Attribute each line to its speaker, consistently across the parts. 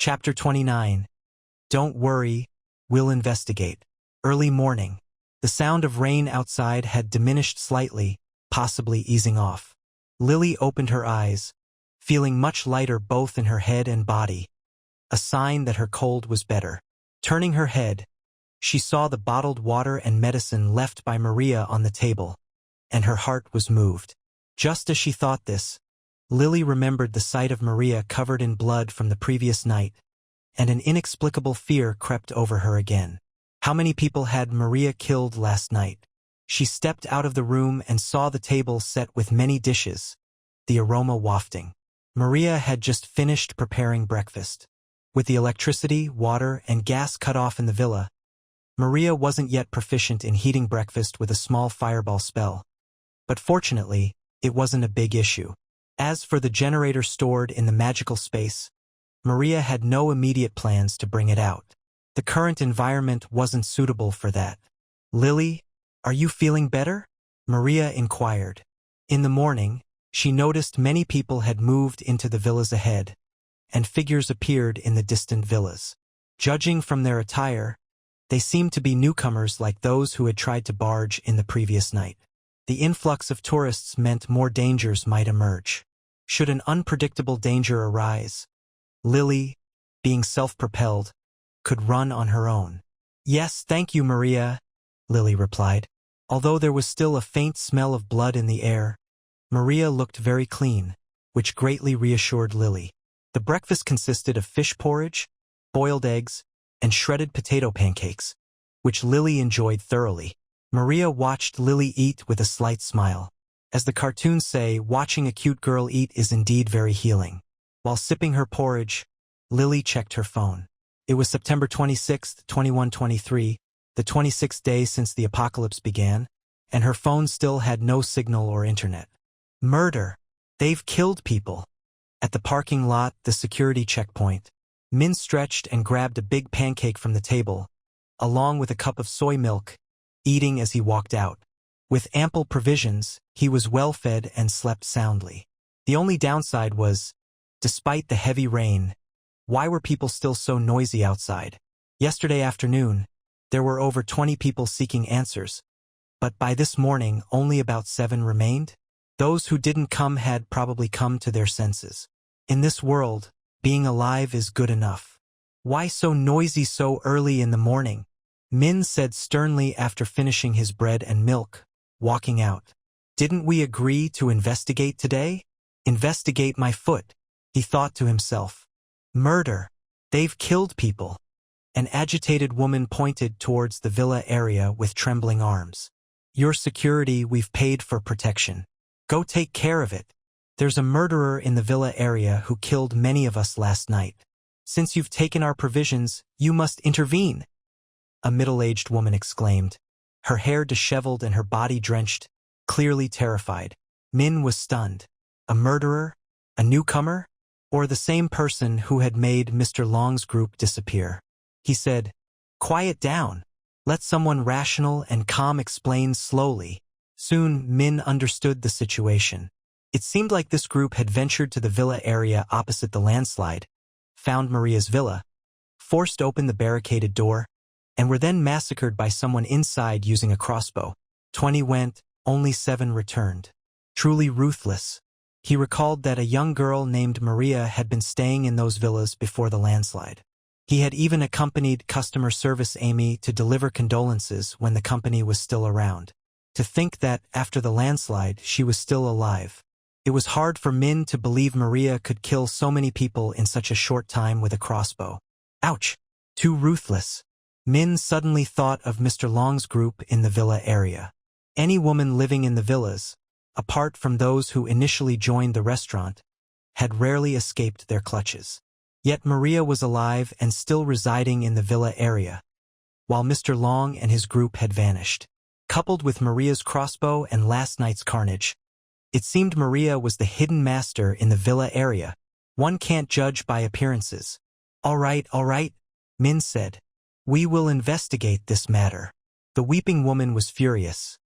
Speaker 1: Chapter 29. Don't worry, we'll investigate. Early morning. The sound of rain outside had diminished slightly, possibly easing off. Lily opened her eyes, feeling much lighter both in her head and body, a sign that her cold was better. Turning her head, she saw the bottled water and medicine left by Maria on the table, and her heart was moved. Just as she thought this, Lily remembered the sight of Maria covered in blood from the previous night, and an inexplicable fear crept over her again. How many people had Maria killed last night? She stepped out of the room and saw the table set with many dishes, the aroma wafting. Maria had just finished preparing breakfast. With the electricity, water, and gas cut off in the villa, Maria wasn't yet proficient in heating breakfast with a small fireball spell. But fortunately, it wasn't a big issue. As for the generator stored in the magical space, Maria had no immediate plans to bring it out. The current environment wasn't suitable for that. "Lily, are you feeling better?" Maria inquired. In the morning, she noticed many people had moved into the villas ahead, and figures appeared in the distant villas. Judging from their attire, they seemed to be newcomers like those who had tried to barge in the previous night. The influx of tourists meant more dangers might emerge. Should an unpredictable danger arise, Lily, being self-propelled, could run on her own. "Yes, thank you, Maria," Lily replied. Although there was still a faint smell of blood in the air, Maria looked very clean, which greatly reassured Lily. The breakfast consisted of fish porridge, boiled eggs, and shredded potato pancakes, which Lily enjoyed thoroughly. Maria watched Lily eat with a slight smile. As the cartoons say, watching a cute girl eat is indeed very healing. While sipping her porridge, Lily checked her phone. It was September 26, 2123, the 26th day since the apocalypse began, and her phone still had no signal or internet. Murder. They've killed people. At the parking lot, the security checkpoint, Min stretched and grabbed a big pancake from the table, along with a cup of soy milk, eating as he walked out. With ample provisions, he was well-fed and slept soundly. The only downside was, despite the heavy rain, why were people still so noisy outside? Yesterday afternoon, there were over 20 people seeking answers, but by this morning only about 7 remained. Those who didn't come had probably come to their senses. In this world, being alive is good enough. "Why so noisy so early in the morning?" Min said sternly after finishing his bread and milk, walking out. "Didn't we agree to investigate today?" "Investigate my foot," he thought to himself. "Murder. They've killed people." An agitated woman pointed towards the villa area with trembling arms. "Your security, we've paid for protection. Go take care of it. There's a murderer in the villa area who killed many of us last night. Since you've taken our provisions, you must intervene," a middle-aged woman exclaimed, her hair disheveled and her body drenched, clearly terrified. Min was stunned. A murderer? A newcomer? Or the same person who had made Mr. Long's group disappear? He said, "Quiet down. Let someone rational and calm explain slowly." Soon, Min understood the situation. It seemed like this group had ventured to the villa area opposite the landslide, found Maria's villa, forced open the barricaded door, and were then massacred by someone inside using a crossbow. 20 went, only 7 returned. Truly ruthless. He recalled that a young girl named Maria had been staying in those villas before the landslide. He had even accompanied customer service Amy to deliver condolences when the company was still around. To think that, after the landslide, she was still alive. It was hard for Min to believe Maria could kill so many people in such a short time with a crossbow. Ouch! Too ruthless. Min suddenly thought of Mr. Long's group in the villa area. Any woman living in the villas, apart from those who initially joined the restaurant, had rarely escaped their clutches. Yet Maria was alive and still residing in the villa area, while Mr. Long and his group had vanished. Coupled with Maria's crossbow and last night's carnage, it seemed Maria was the hidden master in the villa area. One can't judge by appearances. All right, Min said. "We will investigate this matter." The weeping woman was furious.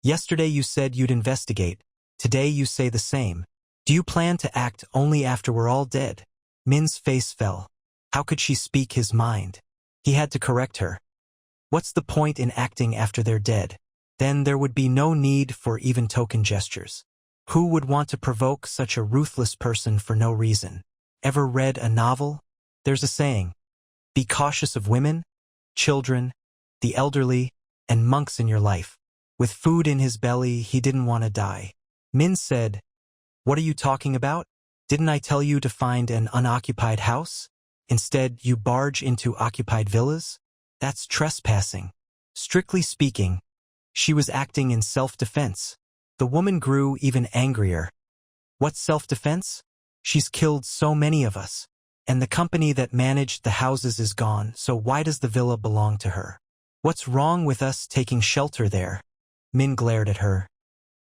Speaker 1: "Yesterday you said you'd investigate. Today you say the same. Do you plan to act only after we're all dead?" Min's face fell. How could she speak his mind? He had to correct her. What's the point in acting after they're dead? Then there would be no need for even token gestures. Who would want to provoke such a ruthless person for no reason? Ever read a novel? There's a saying, be cautious of women, children, the elderly, and monks in your life. With food in his belly, he didn't want to die. Min said, "What are you talking about? Didn't I tell you to find an unoccupied house? Instead, you barge into occupied villas? That's trespassing." Strictly speaking, she was acting in self-defense. The woman grew even angrier. What self-defense? She's killed so many of us. And the company that managed the houses is gone, so why does the villa belong to her? What's wrong with us taking shelter there? Min glared at her.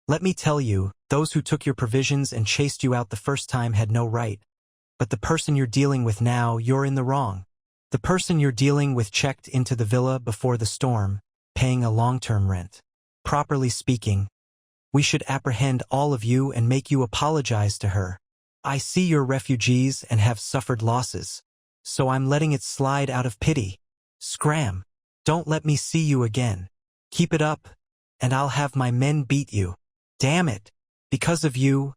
Speaker 1: Let me tell you, those who took your provisions and chased you out the first time had no right. But the person you're dealing with now, you're in the wrong. The person you're dealing with checked into the villa before the storm, paying a long-term rent. Properly speaking, we should apprehend all of you and make you apologize to her. I see you're refugees and have suffered losses, so I'm letting it slide out of pity. Scram! Don't let me see you again. Keep it up, and I'll have my men beat you. Damn it! Because of you,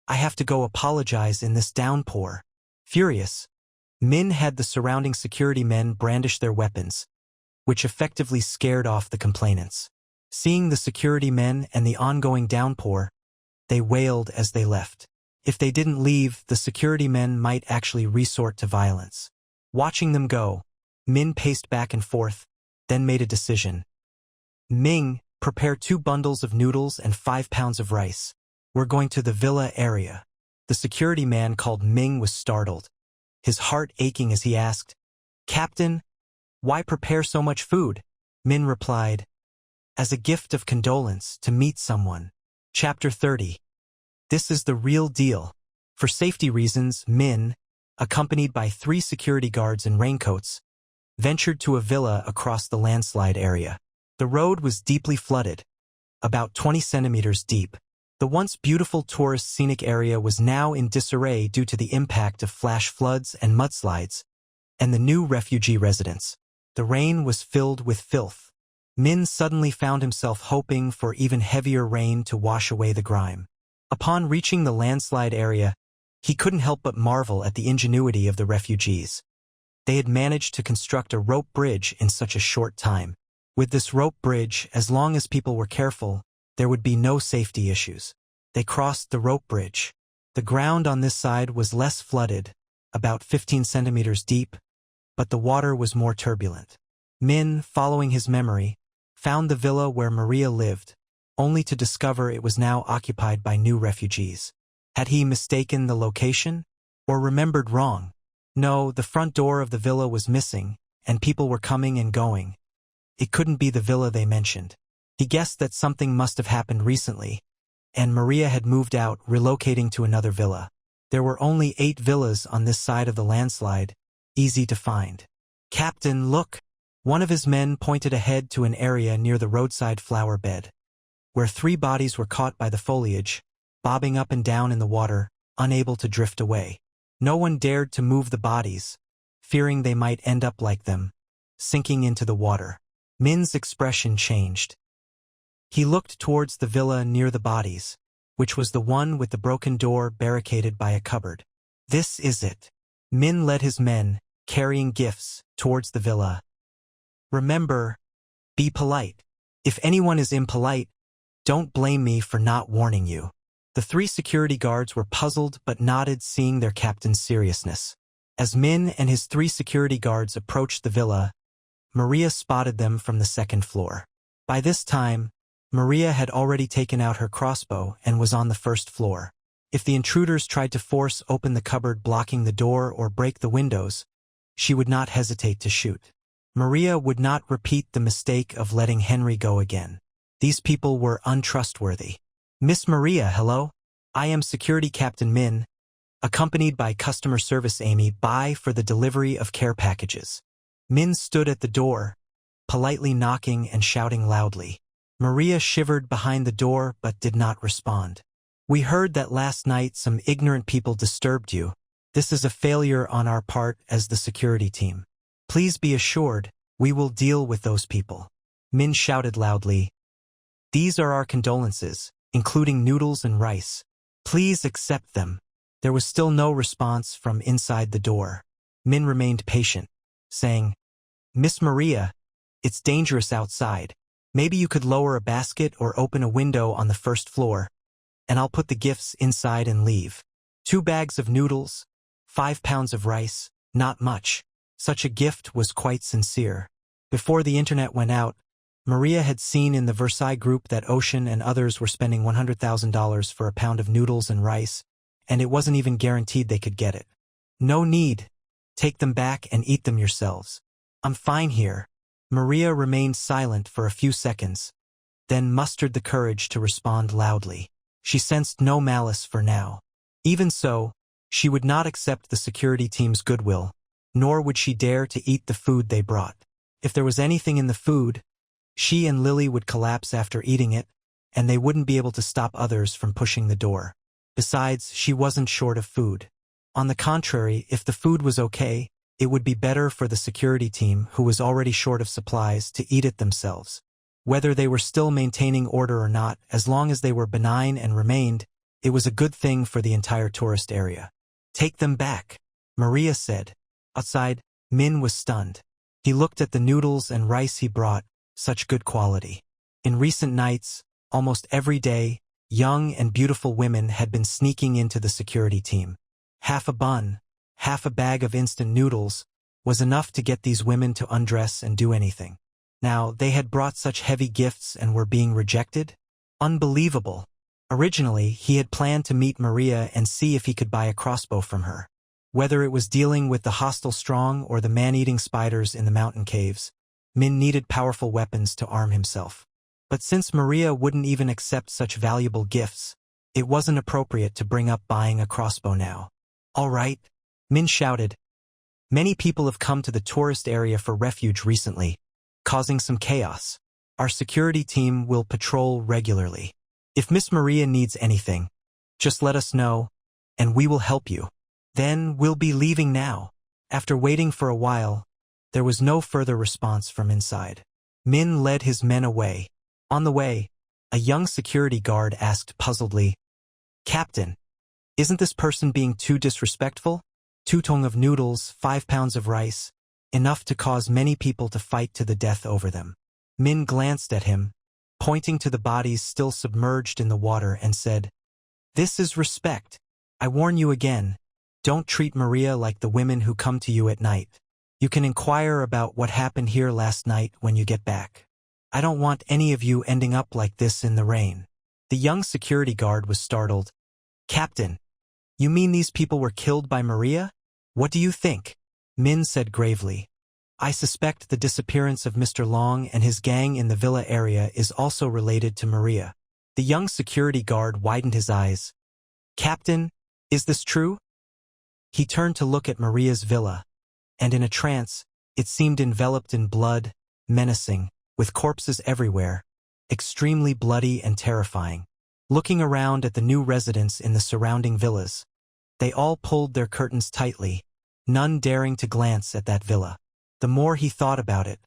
Speaker 1: I have to go apologize in this downpour. Furious, Min had the surrounding security men brandish their weapons, which effectively scared off the complainants. Seeing the security men and the ongoing downpour, they wailed as they left. If they didn't leave, the security men might actually resort to violence. Watching them go, Min paced back and forth, then made a decision. Ming, prepare 2 bundles of noodles and 5 pounds of rice. We're going to the villa area. The security man called Ming was startled, his heart aching as he asked, Captain, why prepare so much food? Min replied, as a gift of condolence to meet someone. Chapter 30. This is the real deal. For safety reasons, Min, accompanied by 3 security guards in raincoats, ventured to a villa across the landslide area. The road was deeply flooded, about 20 centimeters deep. The once beautiful tourist scenic area was now in disarray due to the impact of flash floods and mudslides, and the new refugee residents. The rain was filled with filth. Min suddenly found himself hoping for even heavier rain to wash away the grime. Upon reaching the landslide area, he couldn't help but marvel at the ingenuity of the refugees. They had managed to construct a rope bridge in such a short time. With this rope bridge, as long as people were careful, there would be no safety issues. They crossed the rope bridge. The ground on this side was less flooded, about 15 centimeters deep, but the water was more turbulent. Min, following his memory, found the villa where Maria lived, only to discover it was now occupied by new refugees. Had he mistaken the location? Or remembered wrong? No, the front door of the villa was missing, and people were coming and going. It couldn't be the villa they mentioned. He guessed that something must have happened recently, and Maria had moved out, relocating to another villa. There were only 8 villas on this side of the landslide, easy to find. Captain, look! One of his men pointed ahead to an area near the roadside flower bed, where 3 bodies were caught by the foliage, bobbing up and down in the water, unable to drift away. No one dared to move the bodies, fearing they might end up like them, sinking into the water. Min's expression changed. He looked towards the villa near the bodies, which was the one with the broken door barricaded by a cupboard. This is it. Min led his men, carrying gifts, towards the villa. Remember, be polite. If anyone is impolite, don't blame me for not warning you. The 3 security guards were puzzled but nodded, seeing their captain's seriousness. As Min and his 3 security guards approached the villa, Maria spotted them from the 2nd floor. By this time, Maria had already taken out her crossbow and was on the 1st floor. If the intruders tried to force open the cupboard blocking the door or break the windows, she would not hesitate to shoot. Maria would not repeat the mistake of letting Henry go again. These people were untrustworthy. Miss Maria, hello? I am Security Captain Min, accompanied by Customer Service Amy by for the delivery of care packages. Min stood at the door, politely knocking and shouting loudly. Maria shivered behind the door but did not respond. We heard that last night some ignorant people disturbed you. This is a failure on our part as the security team. Please be assured, we will deal with those people. Min shouted loudly. These are our condolences, including noodles and rice. Please accept them. There was still no response from inside the door. Min remained patient, saying, Miss Maria, it's dangerous outside. Maybe you could lower a basket or open a window on the first floor, and I'll put the gifts inside and leave. 2 bags of noodles, 5 pounds of rice, not much. Such a gift was quite sincere. Before the internet went out, Maria had seen in the Versailles group that Ocean and others were spending $100,000 for a pound of noodles and rice, and it wasn't even guaranteed they could get it. No need. Take them back and eat them yourselves. I'm fine here. Maria remained silent for a few seconds, then mustered the courage to respond loudly. She sensed no malice for now. Even so, she would not accept the security team's goodwill, nor would she dare to eat the food they brought. If there was anything in the food, she and Lily would collapse after eating it, and they wouldn't be able to stop others from pushing the door. Besides, she wasn't short of food. On the contrary, if the food was okay, it would be better for the security team, who was already short of supplies, to eat it themselves. Whether they were still maintaining order or not, as long as they were benign and remained, it was a good thing for the entire tourist area. Take them back, Maria said. Outside, Min was stunned. He looked at the noodles and rice he brought, such good quality. In recent nights, almost every day, young and beautiful women had been sneaking into the security team. Half a bun, half a bag of instant noodles, was enough to get these women to undress and do anything. Now, they had brought such heavy gifts and were being rejected? Unbelievable. Originally, he had planned to meet Maria and see if he could buy a crossbow from her. Whether it was dealing with the hostile strong or the man-eating spiders in the mountain caves, Min needed powerful weapons to arm himself. But since Maria wouldn't even accept such valuable gifts, it wasn't appropriate to bring up buying a crossbow now. All right, Min shouted. Many people have come to the tourist area for refuge recently, causing some chaos. Our security team will patrol regularly. If Miss Maria needs anything, just let us know, and we will help you. Then we'll be leaving now. After waiting for a while, there was no further response from inside. Min led his men away. On the way, a young security guard asked puzzledly, Captain, isn't this person being too disrespectful? 2 tong of noodles, 5 pounds of rice, enough to cause many people to fight to the death over them. Min glanced at him, pointing to the bodies still submerged in the water, and said, This is respect. I warn you again, don't treat Maria like the women who come to you at night. You can inquire about what happened here last night when you get back. I don't want any of you ending up like this in the rain. The young security guard was startled. Captain, you mean these people were killed by Maria? What do you think? Min said gravely. I suspect the disappearance of Mr. Long and his gang in the villa area is also related to Maria. The young security guard widened his eyes. Captain, is this true? He turned to look at Maria's villa, and in a trance, it seemed enveloped in blood, menacing, with corpses everywhere, extremely bloody and terrifying. Looking around at the new residents in the surrounding villas, they all pulled their curtains tightly, none daring to glance at that villa. The more he thought about it,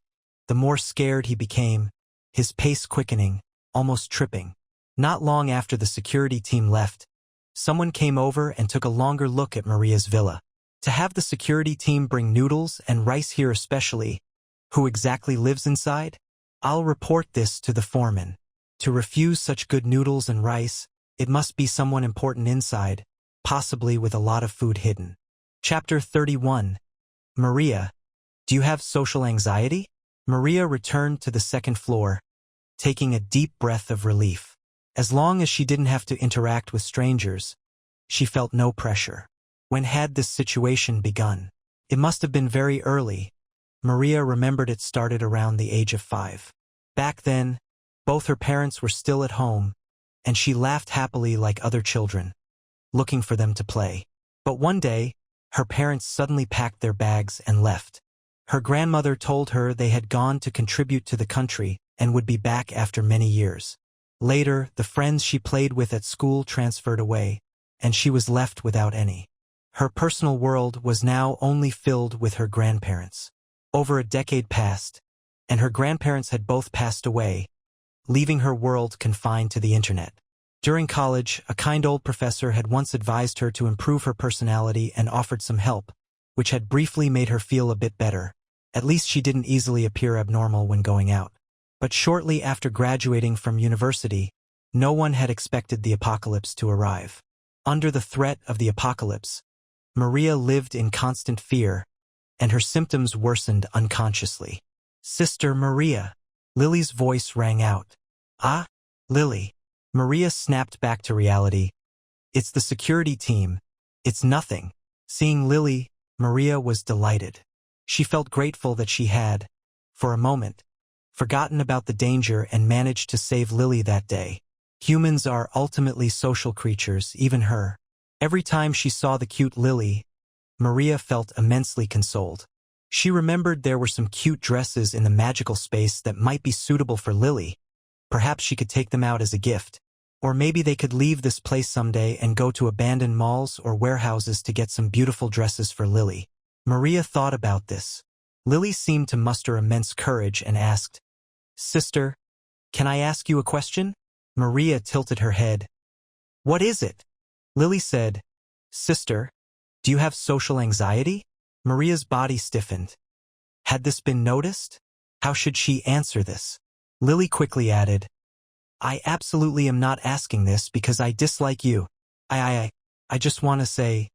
Speaker 1: the more scared he became, his pace quickening, almost tripping. Not long after the security team left, someone came over and took a longer look at Maria's villa. To have the security team bring noodles and rice here especially, who exactly lives inside? I'll report this to the foreman. To refuse such good noodles and rice, it must be someone important inside, possibly with a lot of food hidden. Chapter 31. Maria, do you have social anxiety? Maria returned to the second floor, taking a deep breath of relief. As long as she didn't have to interact with strangers, she felt no pressure. When had this situation begun? It must have been very early. Maria remembered it started around the age of 5. Back then, both her parents were still at home, and she laughed happily like other children, looking for them to play. But one day, her parents suddenly packed their bags and left. Her grandmother told her they had gone to contribute to the country and would be back after many years. Later, the friends she played with at school transferred away, and she was left without any. Her personal world was now only filled with her grandparents. Over a decade passed, and her grandparents had both passed away, leaving her world confined to the internet. During college, a kind old professor had once advised her to improve her personality and offered some help, which had briefly made her feel a bit better. At least she didn't easily appear abnormal when going out. But shortly after graduating from university, no one had expected the apocalypse to arrive. Under the threat of the apocalypse, Maria lived in constant fear, and her symptoms worsened unconsciously. "Sister Maria," Lily's voice rang out. "Ah, Lily." Maria snapped back to reality. "It's the security team. It's nothing." Seeing Lily, Maria was delighted. She felt grateful that she had, for a moment, forgotten about the danger and managed to save Lily that day. Humans are ultimately social creatures, even her. Every time she saw the cute Lily, Maria felt immensely consoled. She remembered there were some cute dresses in the magical space that might be suitable for Lily. Perhaps she could take them out as a gift. Or maybe they could leave this place someday and go to abandoned malls or warehouses to get some beautiful dresses for Lily. Maria thought about this. Lily seemed to muster immense courage and asked, "Sister, can I ask you a question?" Maria tilted her head. "What is it?" Lily said, "Sister, do you have social anxiety?" Maria's body stiffened. Had this been noticed? How should she answer this? Lily quickly added, "I absolutely am not asking this because I dislike you. I just want to say,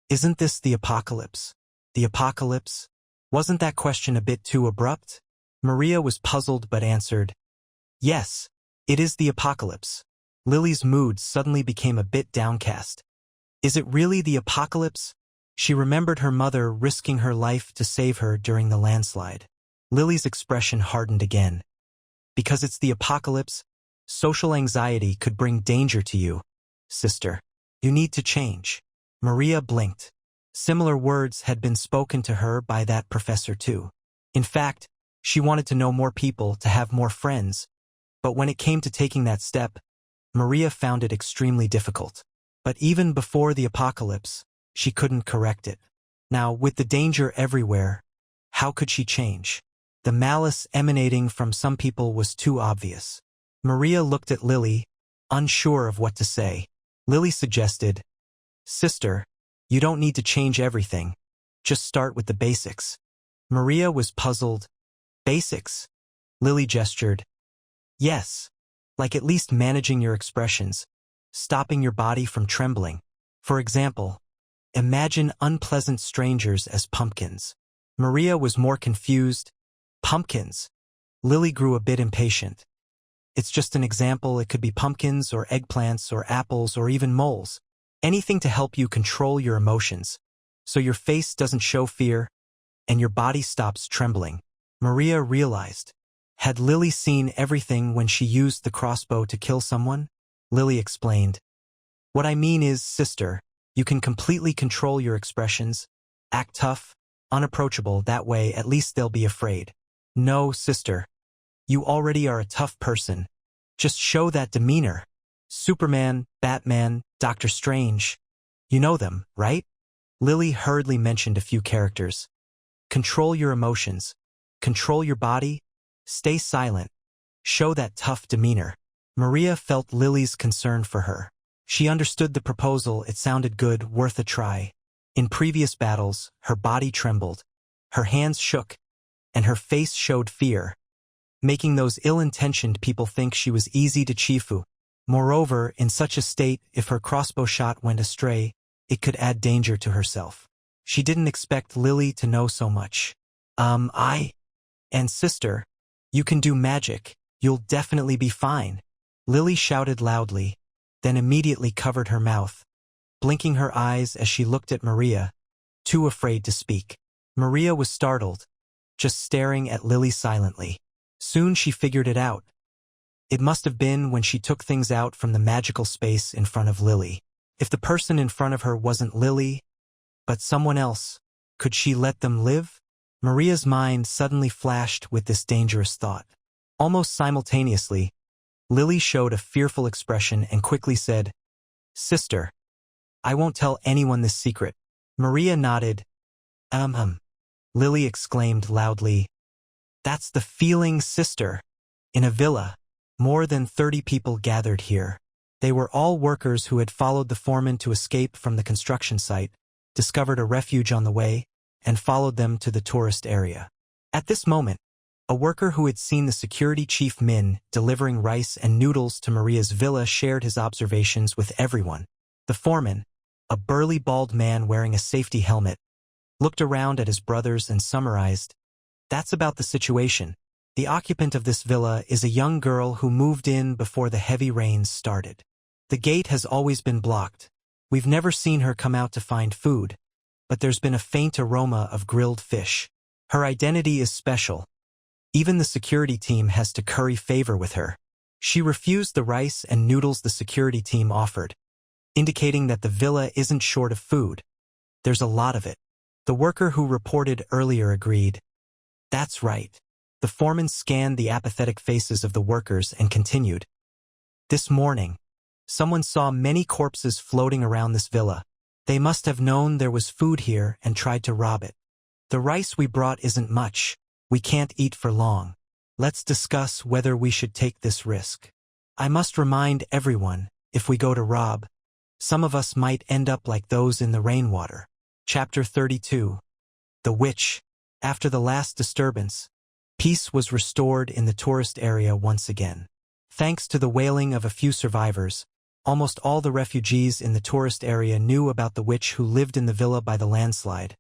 Speaker 1: isn't this the apocalypse? The apocalypse? Wasn't that question a bit too abrupt?" Maria was puzzled but answered, "Yes, it is the apocalypse." Lily's mood suddenly became a bit downcast. Is it really the apocalypse? She remembered her mother risking her life to save her during the landslide. Lily's expression hardened again. Because it's the apocalypse, social anxiety could bring danger to you, sister. You need to change. Maria blinked. Similar words had been spoken to her by that professor too. In fact, she wanted to know more people, to have more friends. But when it came to taking that step, Maria found it extremely difficult. But even before the apocalypse, she couldn't correct it. Now, with the danger everywhere, how could she change? The malice emanating from some people was too obvious. Maria looked at Lily, unsure of what to say. Lily suggested, "Sister, you don't need to change everything. Just start with the basics." Maria was puzzled. "Basics?" Lily gestured. "Yes, like at least managing your expressions, stopping your body from trembling. For example, imagine unpleasant strangers as pumpkins." Maria was more confused. Pumpkins? Lily grew a bit impatient. It's just an example. It could be pumpkins or eggplants or apples or even moles. Anything to help you control your emotions, so your face doesn't show fear and your body stops trembling. Maria realized. Had Lily seen everything when she used the crossbow to kill someone? Lily explained. "What I mean is, sister, you can completely control your expressions, act tough, unapproachable. That way at least they'll be afraid." "No, sister. You already are a tough person. Just show that demeanor. Superman, Batman, Dr. Strange. You know them, right?" Lily hurriedly mentioned a few characters. Control your emotions. Control your body. Stay silent. Show that tough demeanor. Maria felt Lily's concern for her. She understood the proposal. It sounded good, worth a try. In previous battles, her body trembled. Her hands shook, and her face showed fear, making those ill-intentioned people think she was easy to chifu. Moreover, in such a state, if her crossbow shot went astray, it could add danger to herself. She didn't expect Lily to know so much. And sister, you can do magic. You'll definitely be fine." Lily shouted loudly, then immediately covered her mouth, blinking her eyes as she looked at Maria, too afraid to speak. Maria was startled, just staring at Lily silently. Soon she figured it out. It must have been when she took things out from the magical space in front of Lily. If the person in front of her wasn't Lily, but someone else, could she let them live? Maria's mind suddenly flashed with this dangerous thought. Almost simultaneously, Lily showed a fearful expression and quickly said, "Sister, I won't tell anyone this secret, Maria nodded. Lily exclaimed loudly. That's the feeling, sister. In a villa, more than 30 people gathered here. They were all workers who had followed the foreman to escape from the construction site, discovered a refuge on the way, and followed them to the tourist area. At this moment, a worker who had seen the security chief Min delivering rice and noodles to Maria's villa shared his observations with everyone. The foreman, a burly bald man wearing a safety helmet, looked around at his brothers and summarized, "That's about the situation. The occupant of this villa is a young girl who moved in before the heavy rains started. The gate has always been blocked. We've never seen her come out to find food, but there's been a faint aroma of grilled fish. Her identity is special. Even the security team has to curry favor with her. She refused the rice and noodles the security team offered, indicating that the villa isn't short of food. There's a lot of it." The worker who reported earlier agreed. "That's right." The foreman scanned the apathetic faces of the workers and continued. "This morning, someone saw many corpses floating around this villa. They must have known there was food here and tried to rob it. The rice we brought isn't much. We can't eat for long. Let's discuss whether we should take this risk. I must remind everyone, if we go to rob, some of us might end up like those in the rainwater." Chapter 32. The Witch. After the last disturbance, peace was restored in the tourist area once again. Thanks to the wailing of a few survivors, almost all the refugees in the tourist area knew about the witch who lived in the villa by the landslide,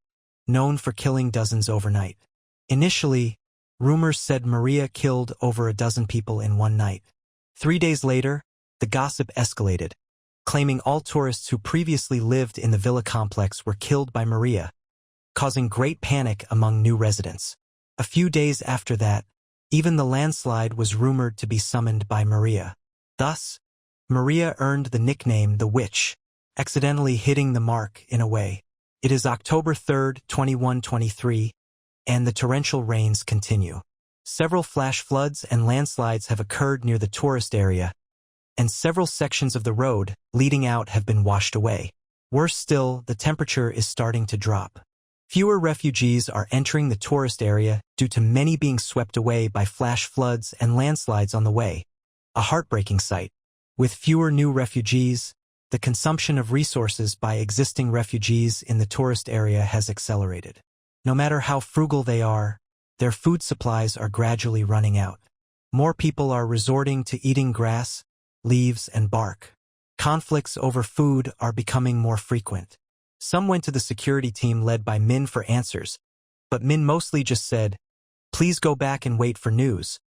Speaker 1: known for killing dozens overnight. Initially, rumors said Maria killed over a dozen people in one night. 3 days later, the gossip escalated, claiming all tourists who previously lived in the villa complex were killed by Maria, causing great panic among new residents. A few days after that, even the landslide was rumored to be summoned by Maria. Thus, Maria earned the nickname the Witch, accidentally hitting the mark in a way. It is October 3rd, 2123, and the torrential rains continue. Several flash floods and landslides have occurred near the tourist area, and several sections of the road leading out have been washed away. Worse still, the temperature is starting to drop. Fewer refugees are entering the tourist area due to many being swept away by flash floods and landslides on the way. A heartbreaking sight. With fewer new refugees, the consumption of resources by existing refugees in the tourist area has accelerated. No matter how frugal they are, their food supplies are gradually running out. More people are resorting to eating grass, leaves, and bark. Conflicts over food are becoming more frequent. Some went to the security team led by Min for answers, but Min mostly just said, "Please go back and wait for news.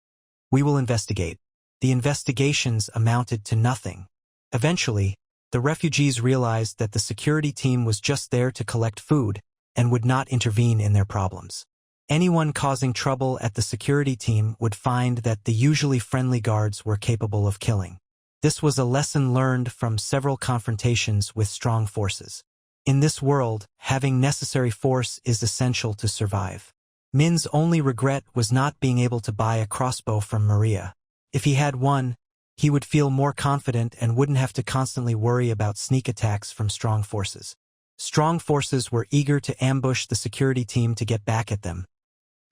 Speaker 1: We will investigate." The investigations amounted to nothing. Eventually, the refugees realized that the security team was just there to collect food and would not intervene in their problems. Anyone causing trouble at the security team would find that the usually friendly guards were capable of killing. This was a lesson learned from several confrontations with strong forces. In this world, having necessary force is essential to survive. Min's only regret was not being able to buy a crossbow from Maria. If he had one, he would feel more confident and wouldn't have to constantly worry about sneak attacks from strong forces. Strong forces were eager to ambush the security team to get back at them,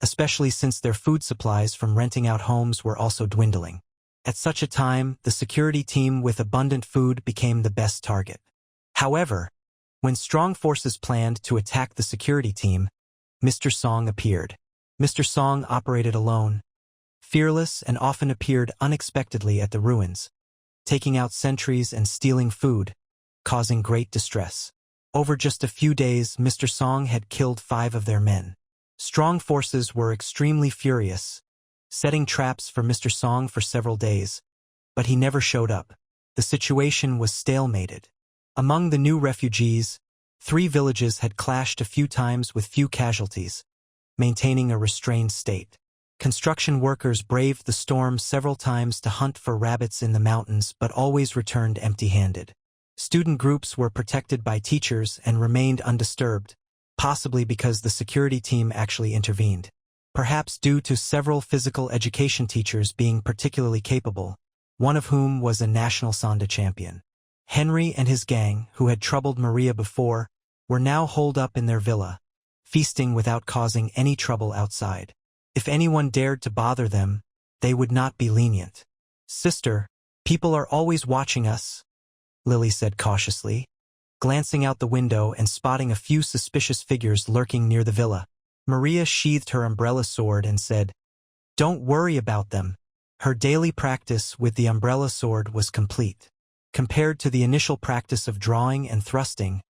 Speaker 1: especially since their food supplies from renting out homes were also dwindling. At such a time, the security team with abundant food became the best target. However, when strong forces planned to attack the security team, Mr. Song appeared. Mr. Song operated alone, fearless, and often appeared unexpectedly at the ruins, taking out sentries and stealing food, causing great distress. Over just a few days, Mr. Song had killed 5 of their men. Strong forces were extremely furious, setting traps for Mr. Song for several days, but he never showed up. The situation was stalemated. Among the new refugees, 3 villages had clashed a few times with few casualties, maintaining a restrained state. Construction workers braved the storm several times to hunt for rabbits in the mountains but always returned empty-handed. Student groups were protected by teachers and remained undisturbed, possibly because the security team actually intervened. Perhaps due to several physical education teachers being particularly capable, one of whom was a national Sanda champion. Henry and his gang, who had troubled Maria before, were now holed up in their villa, feasting without causing any trouble outside. If anyone dared to bother them, they would not be lenient. "Sister, people are always watching us," Lily said cautiously, glancing out the window and spotting a few suspicious figures lurking near the villa. Maria sheathed her umbrella sword and said, "Don't worry about them." Her daily practice with the umbrella sword was complete. Compared to the initial practice of drawing and thrusting,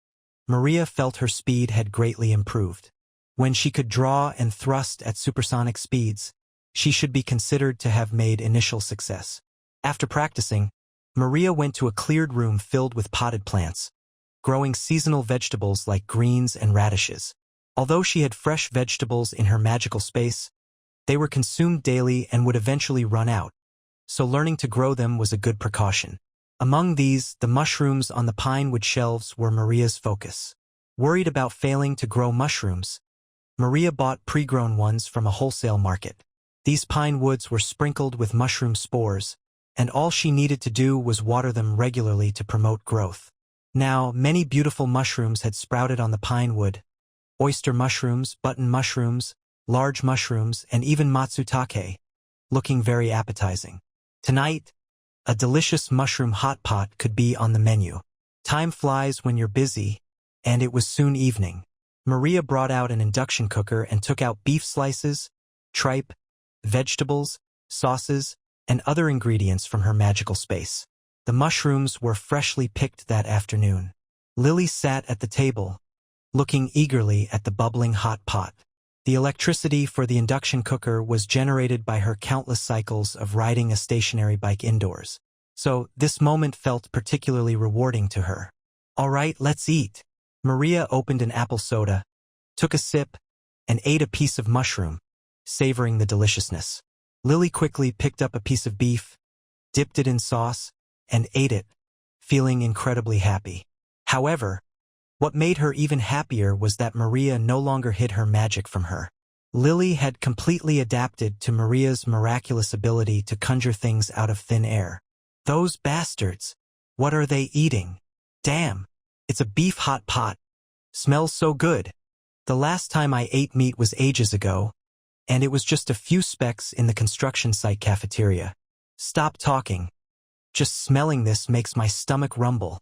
Speaker 1: Maria felt her speed had greatly improved. When she could draw and thrust at supersonic speeds, she should be considered to have made initial success. After practicing, Maria went to a cleared room filled with potted plants, growing seasonal vegetables like greens and radishes. Although she had fresh vegetables in her magical space, they were consumed daily and would eventually run out, so learning to grow them was a good precaution. Among these, the mushrooms on the pine wood shelves were Maria's focus. Worried about failing to grow mushrooms, Maria bought pre-grown ones from a wholesale market. These pine woods were sprinkled with mushroom spores, and all she needed to do was water them regularly to promote growth. Now, many beautiful mushrooms had sprouted on the pine wood: oyster mushrooms, button mushrooms, large mushrooms, and even matsutake, looking very appetizing. Tonight, a delicious mushroom hot pot could be on the menu. Time flies when you're busy, and it was soon evening. Maria brought out an induction cooker and took out beef slices, tripe, vegetables, sauces, and other ingredients from her magical space. The mushrooms were freshly picked that afternoon. Lily sat at the table, looking eagerly at the bubbling hot pot. The electricity for the induction cooker was generated by her countless cycles of riding a stationary bike indoors, so this moment felt particularly rewarding to her. "All right, let's eat." Maria opened an apple soda, took a sip, and ate a piece of mushroom, savoring the deliciousness. Lily quickly picked up a piece of beef, dipped it in sauce, and ate it, feeling incredibly happy. However, what made her even happier was that Maria no longer hid her magic from her. Lily had completely adapted to Maria's miraculous ability to conjure things out of thin air. "Those bastards! What are they eating? Damn! It's a beef hot pot. Smells so good. The last time I ate meat was ages ago, and it was just a few specks in the construction site cafeteria. Stop talking. Just smelling this makes my stomach rumble.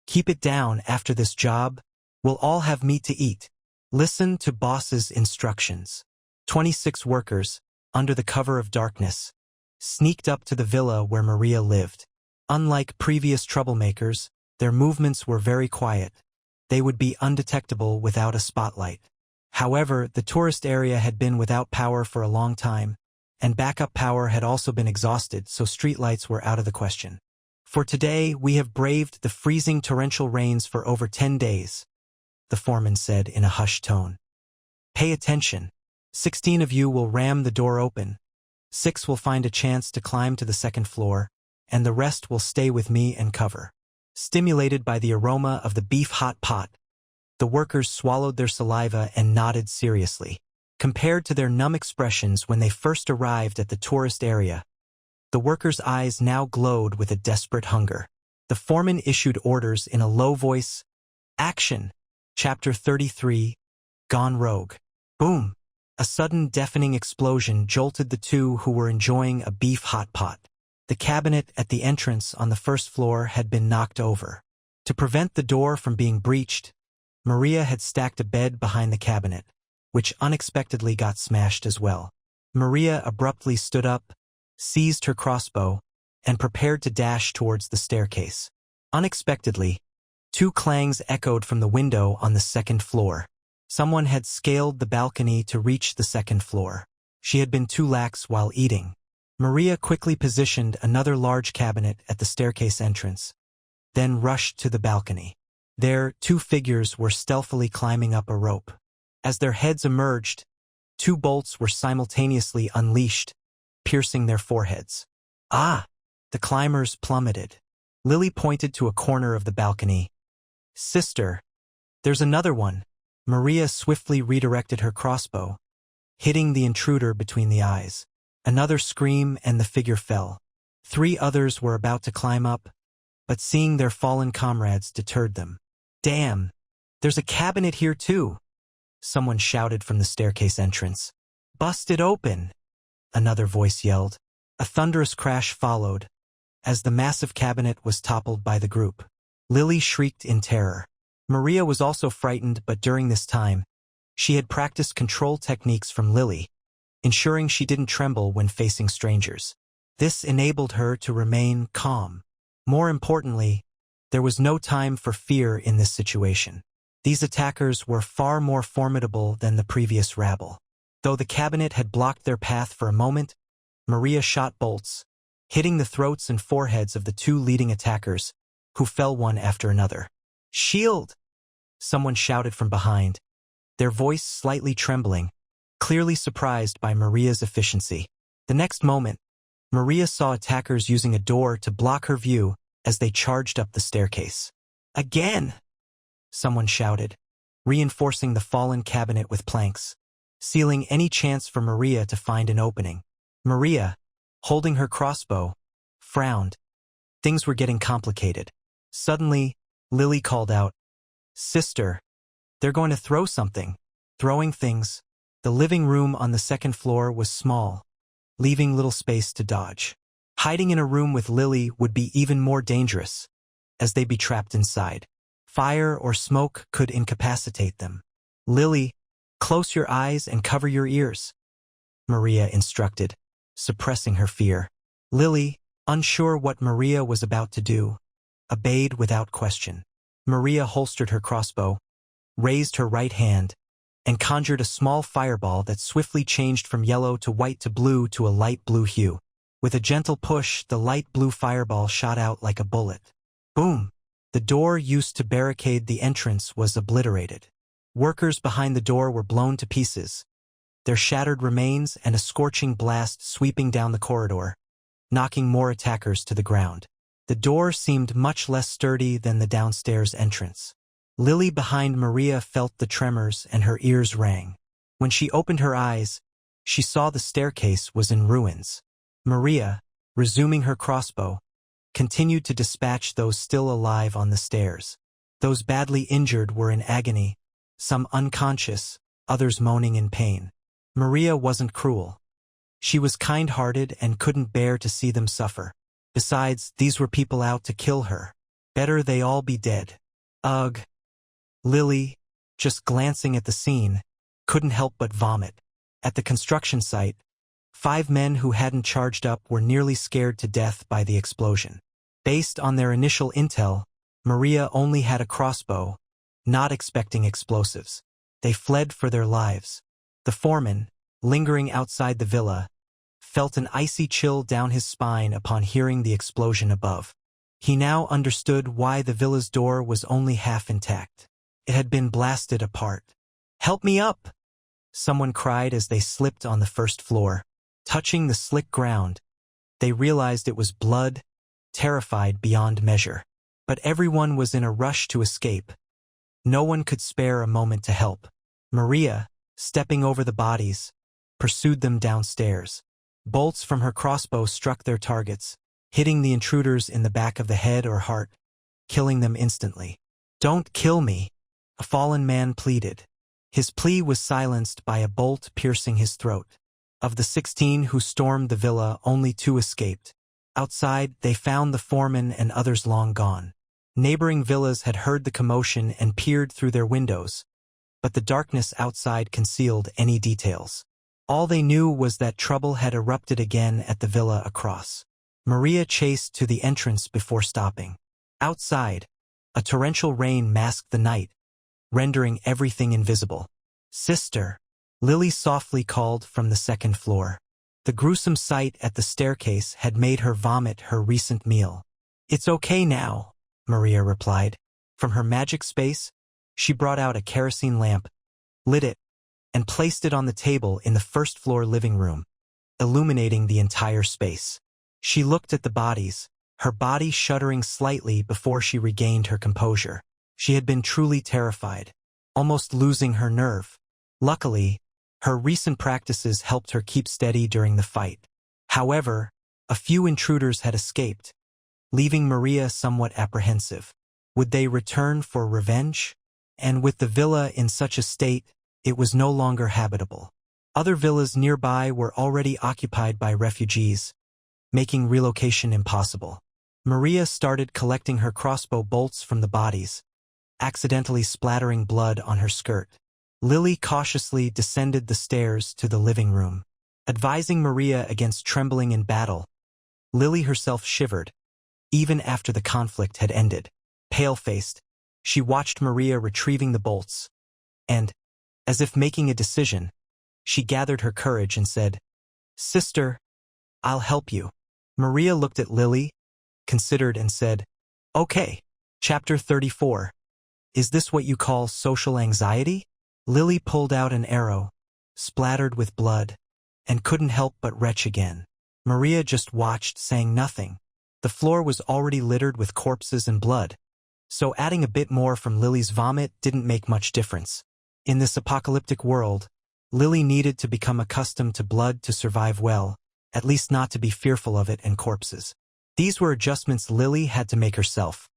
Speaker 1: Keep it down. After this job, we'll all have meat to eat. Listen to boss's instructions." 26 workers, under the cover of darkness, sneaked up to the villa where Maria lived. Unlike previous troublemakers, their movements were very quiet. They would be undetectable without a spotlight. However, the tourist area had been without power for a long time, and backup power had also been exhausted, so streetlights were out of the question. "For today, we have braved the freezing torrential rains for over 10 days, the foreman said in a hushed tone. "Pay attention. 16 of you will ram the door open. 6 will find a chance to climb to the second floor, and the rest will stay with me and cover." Stimulated by the aroma of the beef hot pot, the workers swallowed their saliva and nodded seriously. Compared to their numb expressions when they first arrived at the tourist area, the workers' eyes now glowed with a desperate hunger. The foreman issued orders in a low voice. "Action!" Chapter 33, Gone Rogue. Boom! A sudden deafening explosion jolted the two who were enjoying a beef hot pot. The cabinet at the entrance on the first floor had been knocked over. To prevent the door from being breached, Maria had stacked a bed behind the cabinet, which unexpectedly got smashed as well. Maria abruptly stood up, seized her crossbow, and prepared to dash towards the staircase. Unexpectedly, 2 clangs echoed from the window on the second floor. Someone had scaled the balcony to reach the second floor. She had been too lax while eating. Maria quickly positioned another large cabinet at the staircase entrance, then rushed to the balcony. There, 2 figures were stealthily climbing up a rope. As their heads emerged, 2 bolts were simultaneously unleashed, piercing their foreheads. "Ah!" The climbers plummeted. Lily pointed to a corner of the balcony. "Sister, there's another one." Maria swiftly redirected her crossbow, hitting the intruder between the eyes. Another scream and the figure fell. 3 others were about to climb up, but seeing their fallen comrades deterred them. "Damn, There's a cabinet here too, someone shouted from the staircase entrance. Bust it open, another voice yelled. A thunderous crash followed, as the massive cabinet was toppled by the group. Lily shrieked in terror. Maria was also frightened, but during this time, she had practiced control techniques from Lily, ensuring she didn't tremble when facing strangers. This enabled her to remain calm. More importantly, there was no time for fear in this situation. These attackers were far more formidable than the previous rabble. Though the cabinet had blocked their path for a moment, Maria shot bolts, hitting the throats and foreheads of the two leading attackers, who fell one after another. Shield! Someone shouted from behind, their voice slightly trembling, clearly surprised by Maria's efficiency. The next moment, Maria saw attackers using a door to block her view as they charged up the staircase. Again! Someone shouted, reinforcing the fallen cabinet with planks, sealing any chance for Maria to find an opening. Maria, holding her crossbow, frowned. Things were getting complicated. Suddenly, Lily called out, "Sister, they're going to throw something." Throwing things. The living room on the second floor was small, leaving little space to dodge. Hiding in a room with Lily would be even more dangerous, as they'd be trapped inside. Fire or smoke could incapacitate them. Lily, close your eyes and cover your ears, Maria instructed, suppressing her fear. Lily, unsure what Maria was about to do, obeyed without question. Maria holstered her crossbow, raised her right hand, and conjured a small fireball that swiftly changed from yellow to white to blue to a light blue hue. With a gentle push, the light blue fireball shot out like a bullet. Boom! The door used to barricade the entrance was obliterated. Workers behind the door were blown to pieces, their shattered remains and a scorching blast sweeping down the corridor, knocking more attackers to the ground. The door seemed much less sturdy than the downstairs entrance. Lily behind Maria felt the tremors and her ears rang. When she opened her eyes, she saw the staircase was in ruins. Maria, resuming her crossbow, continued to dispatch those still alive on the stairs. Those badly injured were in agony, some unconscious, others moaning in pain. Maria wasn't cruel. She was kind-hearted and couldn't bear to see them suffer. Besides, these were people out to kill her. Better they all be dead. Ugh. Lily, just glancing at the scene, couldn't help but vomit. At the construction site, 5 men who hadn't charged up were nearly scared to death by the explosion. Based on their initial intel, Maria only had a crossbow, not expecting explosives. They fled for their lives. The foreman, lingering outside the villa, felt an icy chill down his spine upon hearing the explosion above. He now understood why the villa's door was only half intact. It had been blasted apart. "Help me up!" someone cried as they slipped on the first floor. Touching the slick ground, they realized it was blood, terrified beyond measure. But everyone was in a rush to escape. No one could spare a moment to help. Maria, stepping over the bodies, pursued them downstairs. Bolts from her crossbow struck their targets, hitting the intruders in the back of the head or heart, killing them instantly. "Don't kill me," a fallen man pleaded. His plea was silenced by a bolt piercing his throat. Of the 16 who stormed the villa, only 2 escaped. Outside, they found the foreman and others long gone. Neighboring villas had heard the commotion and peered through their windows, but the darkness outside concealed any details. All they knew was that trouble had erupted again at the villa across. Maria chased to the entrance before stopping. Outside, a torrential rain masked the night, rendering everything invisible. "Sister," Lily softly called from the second floor. The gruesome sight at the staircase had made her vomit her recent meal. "It's okay now," Maria replied. From her magic space, she brought out a kerosene lamp, lit it, and placed it on the table in the first-floor living room, illuminating the entire space. She looked at the bodies, her body shuddering slightly before she regained her composure. She had been truly terrified, almost losing her nerve. Luckily, her recent practices helped her keep steady during the fight. However, a few intruders had escaped, leaving Maria somewhat apprehensive. Would they return for revenge? and with the villa in such a state, it was no longer habitable. Other villas nearby were already occupied by refugees, making relocation impossible. Maria started collecting her crossbow bolts from the bodies, accidentally splattering blood on her skirt. Lily cautiously descended the stairs to the living room. Advising Maria against trembling in battle, Lily herself shivered, even after the conflict had ended. Pale-faced, she watched Maria retrieving the bolts, and, as if making a decision, she gathered her courage and said, "Sister, I'll help you." Maria looked at Lily, considered and said, "Okay." Chapter 34. Is this what you call social anxiety? Lily pulled out an arrow, splattered with blood, and couldn't help but retch again. Maria just watched, saying nothing. The floor was already littered with corpses and blood, so adding a bit more from Lily's vomit didn't make much difference. In this apocalyptic world, Lily needed to become accustomed to blood to survive well, at least not to be fearful of it and corpses. These were adjustments Lily had to make herself.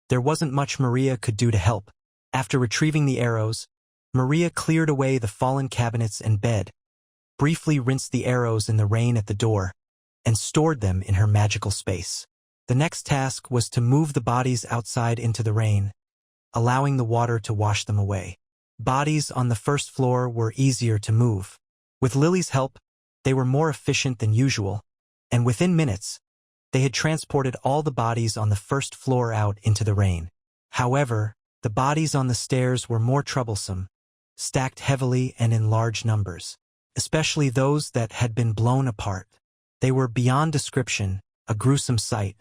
Speaker 1: There wasn't much Maria could do to help. After retrieving the arrows, Maria cleared away the fallen cabinets and bed, briefly rinsed the arrows in the rain at the door, and stored them in her magical space. The next task was to move the bodies outside into the rain, allowing the water to wash them away. Bodies on the first floor were easier to move. With Lily's help, they were more efficient than usual, and within minutes, they had transported all the bodies on the first floor out into the rain. However, the bodies on the stairs were more troublesome, stacked heavily and in large numbers, especially those that had been blown apart. They were beyond description, a gruesome sight.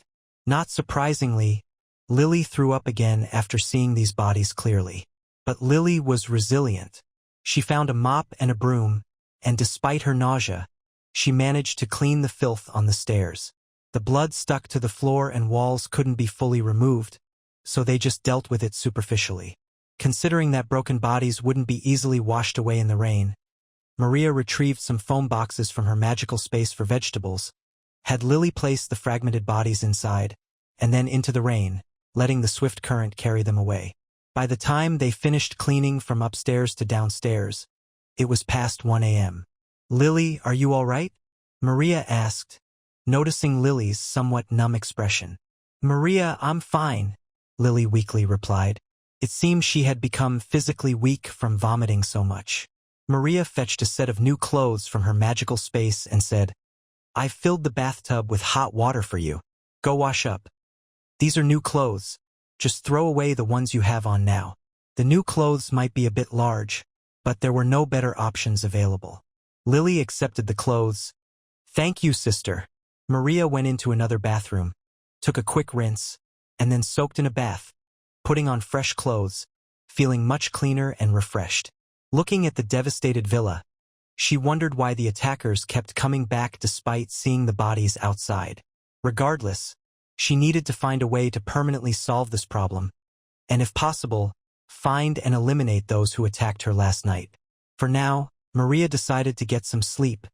Speaker 1: Not surprisingly, Lily threw up again after seeing these bodies clearly. But Lily was resilient. She found a mop and a broom, and despite her nausea, she managed to clean the filth on the stairs. The blood stuck to the floor and walls couldn't be fully removed, so they just dealt with it superficially. Considering that broken bodies wouldn't be easily washed away in the rain, Maria retrieved some foam boxes from her magical space for vegetables, had Lily place the fragmented bodies inside, and then into the rain, letting the swift current carry them away. By the time they finished cleaning from upstairs to downstairs, it was past 1 a.m. "Lily, are you all right?" Maria asked, noticing Lily's somewhat numb expression. "Maria, I'm fine," Lily weakly replied. It seemed she had become physically weak from vomiting so much. Maria fetched a set of new clothes from her magical space and said, "I've filled the bathtub with hot water for you. Go wash up. These are new clothes. Just throw away the ones you have on now." The new clothes might be a bit large, but there were no better options available. Lily accepted the clothes. "Thank you, sister." Maria went into another bathroom, took a quick rinse, and then soaked in a bath, putting on fresh clothes, feeling much cleaner and refreshed. Looking at the devastated villa, she wondered why the attackers kept coming back despite seeing the bodies outside. Regardless, she needed to find a way to permanently solve this problem, and if possible, find and eliminate those who attacked her last night. For now, Maria decided to get some sleep,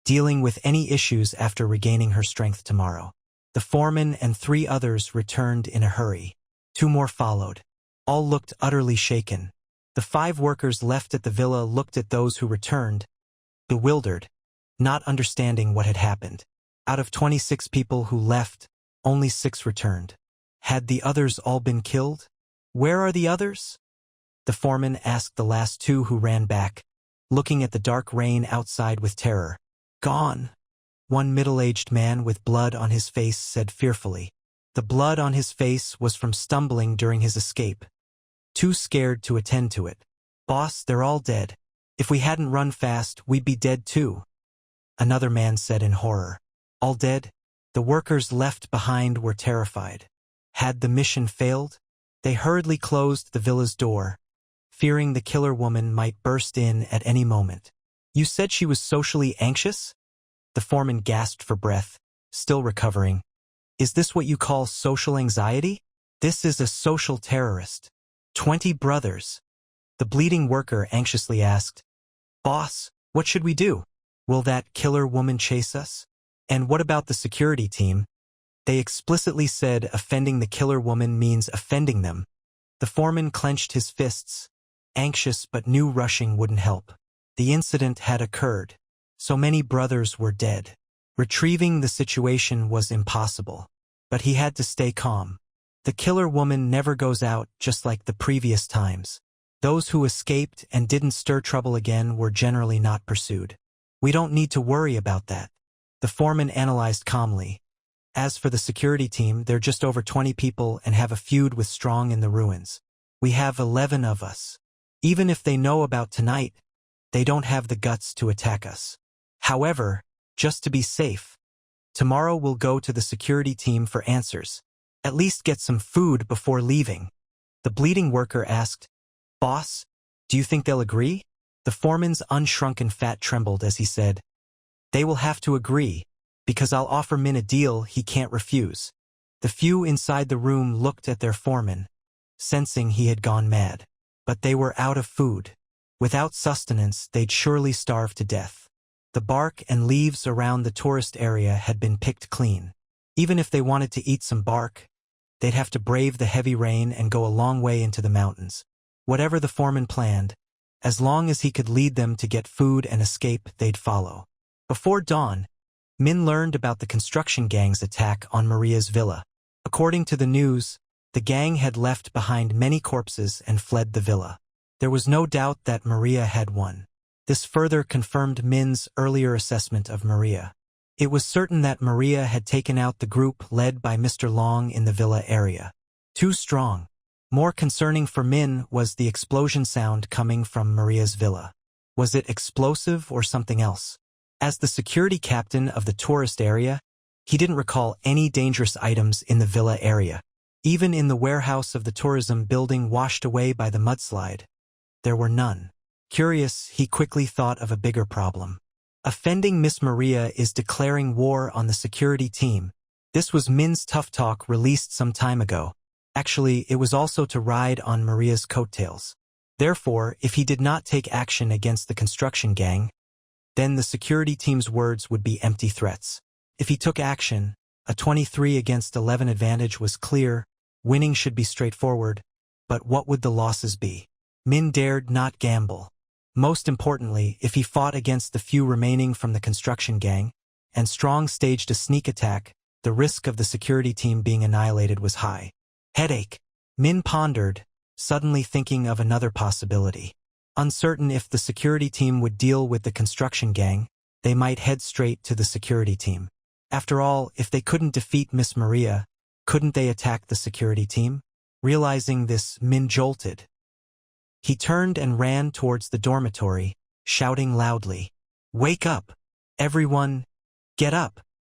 Speaker 1: dealing with any issues after regaining her strength tomorrow. The foreman and 3 others returned in a hurry. 2 more followed. All looked utterly shaken. The 5 workers left at the villa looked at those who returned, bewildered, not understanding what had happened. Out of 26 people who left, only 6 returned. Had the others all been killed? "Where are the others?" the foreman asked the last 2 who ran back, looking at the dark rain outside with terror. "Gone," one middle-aged man with blood on his face said fearfully. The blood on his face was from stumbling during his escape. Too scared to attend to it. "Boss, they're all dead. If we hadn't run fast, we'd be dead too," another man said in horror. "All dead?" The workers left behind were terrified. Had the mission failed? They hurriedly closed the villa's door, fearing the killer woman might burst in at any moment. "You said she was socially anxious?" The foreman gasped for breath, still recovering. "Is this what you call social anxiety? This is a social terrorist. 20 brothers." The bleeding worker anxiously asked, "Boss, what should we do? Will that killer woman chase us? And what about the security team? They explicitly said offending the killer woman means offending them," The foreman clenched his fists, anxious but knew rushing wouldn't help. The incident had occurred. So many brothers were dead. Retrieving the situation was impossible. But he had to stay calm. The killer woman never goes out just like the previous times. Those who escaped and didn't stir trouble again were generally not pursued. We don't need to worry about that. The foreman analyzed calmly. As for the security team, they're just over 20 people and have a feud with Strong in the ruins. We have 11 of us. Even if they know about tonight, they don't have the guts to attack us. However, just to be safe, tomorrow we'll go to the security team for answers. At least get some food before leaving. The bleeding worker asked, "Boss, do you think they'll agree?" The foreman's unshrunken fat trembled as he said, "They will have to agree, because I'll offer Min a deal he can't refuse." The few inside the room looked at their foreman, sensing he had gone mad. But they were out of food. Without sustenance, they'd surely starve to death. The bark and leaves around the tourist area had been picked clean. Even if they wanted to eat some bark, they'd have to brave the heavy rain and go a long way into the mountains. Whatever the foreman planned, as long as he could lead them to get food and escape, they'd follow. Before dawn, Min learned about the construction gang's attack on Maria's villa. According to the news, the gang had left behind many corpses and fled the villa. There was no doubt that Maria had won. This further confirmed Min's earlier assessment of Maria. It was certain that Maria had taken out the group led by Mr. Long in the villa area. Too strong. More concerning for Min was the explosion sound coming from Maria's villa. Was it explosive or something else? As the security captain of the tourist area, he didn't recall any dangerous items in the villa area. Even in the warehouse of the tourism building washed away by the mudslide, there were none. Curious, he quickly thought of a bigger problem. Offending Miss Maria is declaring war on the security team. This was Min's tough talk released some time ago. Actually, it was also to ride on Maria's coattails. Therefore, if he did not take action against the construction gang, then the security team's words would be empty threats. If he took action, a 23-against-11 advantage was clear. Winning should be straightforward, but what would the losses be? Min dared not gamble. Most importantly, if he fought against the few remaining from the construction gang, and Strong staged a sneak attack, the risk of the security team being annihilated was high. Headache. Min pondered, suddenly thinking of another possibility. Uncertain if the security team would deal with the construction gang, they might head straight to the security team. After all, if they couldn't defeat Miss Maria, couldn't they attack the security team? Realizing this, Min jolted. He turned and ran towards the dormitory, shouting loudly, "Wake up! Everyone, get up!"